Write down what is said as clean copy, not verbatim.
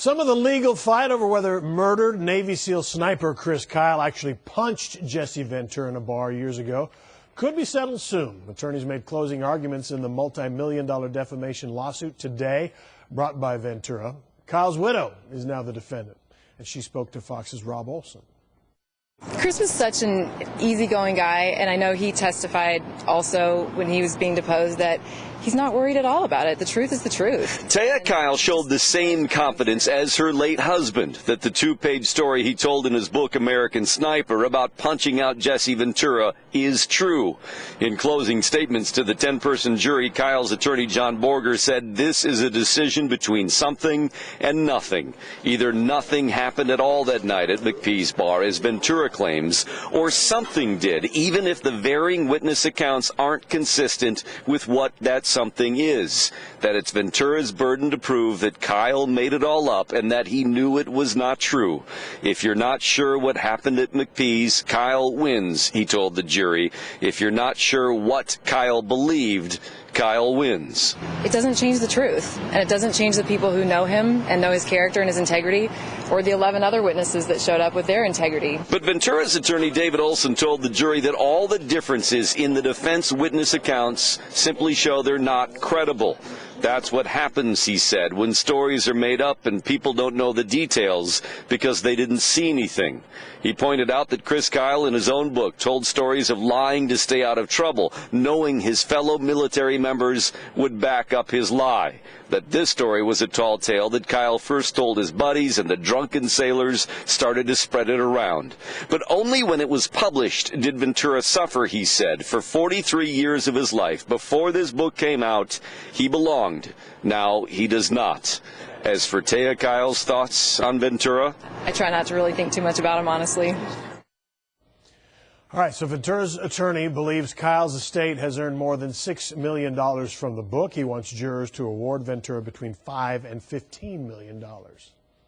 Some of the legal fight over whether murdered Navy SEAL sniper Chris Kyle actually punched Jesse Ventura in a bar years ago could be settled soon. Attorneys made closing arguments in the multi-million-dollar defamation lawsuit today brought by Ventura. Kyle's widow is now the defendant, and she spoke to Fox's Rob Olson. Chris was such an easygoing guy, and I know he testified also when he was being deposed that he's not worried at all about it. The truth is the truth. Taya Kyle showed the same confidence as her late husband that the two-page story he told in his book American Sniper about punching out Jesse Ventura is true. In closing statements to the 10-person jury, Kyle's attorney John Borger said this is a decision between something and nothing. Either nothing happened at all that night at McPee's bar, as Ventura claims, or something did, even if the varying witness accounts aren't consistent with what that something is. That it's Ventura's burden to prove that Kyle made it all up and that he knew it was not true. If you're not sure what happened at McPee's, Kyle wins, he told the jury. If you're not sure what Kyle believed, Kyle wins. It doesn't change the truth, and it doesn't change the people who know him and know his character and his integrity, or the 11 other witnesses that showed up with their integrity. But Ventura's attorney David Olson told the jury that all the differences in the defense witness accounts simply show they're not credible. That's what happens, he said, when stories are made up and people don't know the details because they didn't see anything. He pointed out that Chris Kyle, in his own book, told stories of lying to stay out of trouble, knowing his fellow military members would back up his lie. That this story was a tall tale that Kyle first told his buddies, and the drunken sailors started to spread it around. But only when it was published did Ventura suffer, he said. For 43 years of his life, before this book came out, he belonged. Now he does not. As for Taya Kyle's thoughts on Ventura, I try not to really think too much about him, honestly. All right, so Ventura's attorney believes Kyle's estate has earned more than $6 million from the book. He wants jurors to award Ventura between $5 and $15 million.